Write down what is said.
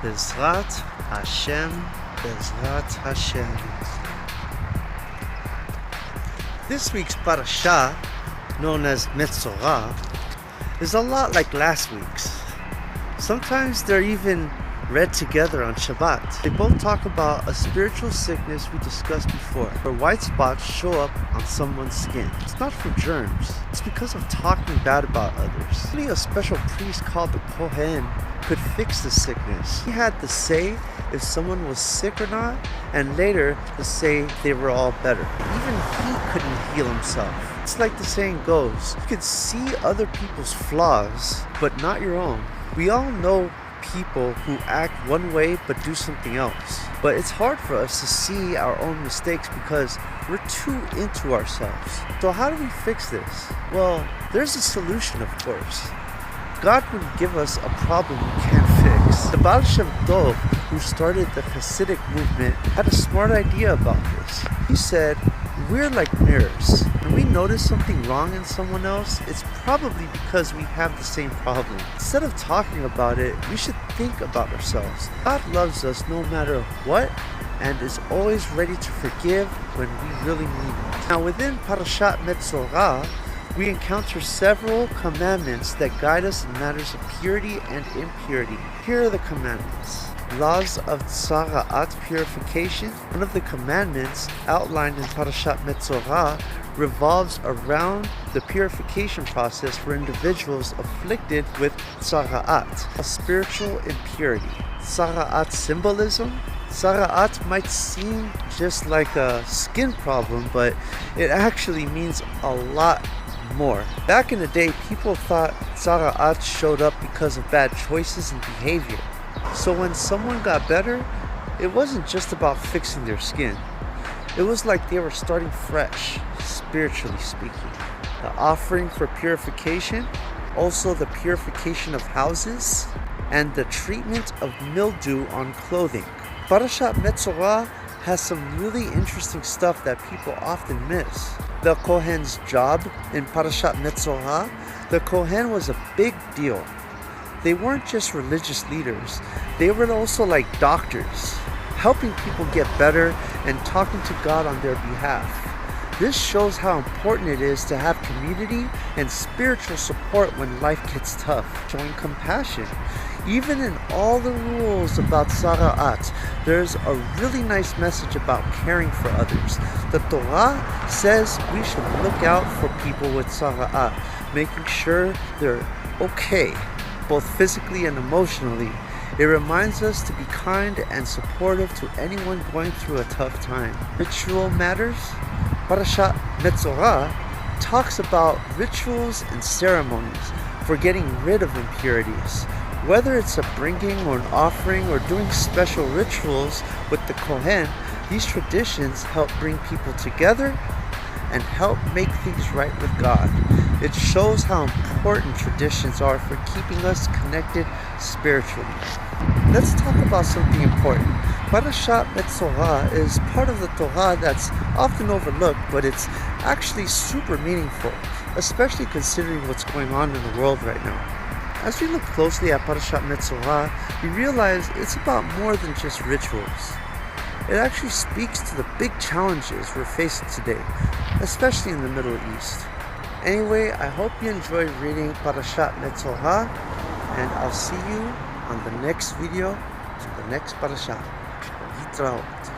Bezrat Hashem, Bezrat Hashem. This week's Parasha, known as Metzorah, is a lot like last week's. Sometimes they're even read together on Shabbat. They both talk about a spiritual sickness we discussed before, where white spots show up on someone's skin. It's not from germs, it's because of talking bad about others. Only a special priest called the Kohen could fix the sickness. He had to say if someone was sick or not, and later to say they were all better. Even he couldn't heal himself. It's like the saying goes, you can see other people's flaws, but not your own. We all know people who act one way but do something else. But it's hard for us to see our own mistakes because we're too into ourselves. So how do we fix this? Well, there's a solution, of course. God would give us a problem we can't fix. The Parasha Metzorah, who started the Hasidic movement, had a smart idea about this. He said, we're like mirrors. When we notice something wrong in someone else, it's probably because we have the same problem. Instead of talking about it, we should think about ourselves. God loves us no matter what and is always ready to forgive when we really mean it. Now within Parasha Metzorah, we encounter several commandments that guide us in matters of purity and impurity. Here are the commandments. Laws of Tzara'at, purification. One of the commandments outlined in Parashat Metzorah revolves around the purification process for individuals afflicted with Tzara'at, a spiritual impurity. Tzara'at symbolism. Tzara'at might seem just like a skin problem, but it actually means a lot more. Back in the day, people thought Tzara'at showed up because of bad choices and behavior. So when someone got better, it wasn't just about fixing their skin. It was like they were starting fresh, spiritually speaking. The offering for purification, also the purification of houses, and the treatment of mildew on clothing. Parashat Metzorah has some really interesting stuff that people often miss. The Kohen's job in Parashat Metzorah, the Kohen was a big deal. They weren't just religious leaders, they were also like doctors, helping people get better and talking to God on their behalf. This shows how important it is to have community and spiritual support when life gets tough, showing compassion. Even in all the rules about Tzara'at, there's a really nice message about caring for others. The Torah says we should look out for people with Tzara'at, making sure they're okay, both physically and emotionally. It reminds us to be kind and supportive to anyone going through a tough time. Ritual matters. Parashat Metzorah talks about rituals and ceremonies for getting rid of impurities. Whether it's a bringing or an offering or doing special rituals with the Kohen, these traditions help bring people together and help make things right with God. It shows how important traditions are for keeping us connected spiritually. Let's talk about something important. Parashat Metzorah is part of the Torah that's often overlooked, but it's actually super meaningful, especially considering what's going on in the world right now. As we look closely at Parashat Metzorah, we realize it's about more than just rituals. It actually speaks to the big challenges we're facing today, especially in the Middle East. Anyway, I hope you enjoyed reading Parashat Metzorah, and I'll see you on the next video to the next Parasha. Yitraot.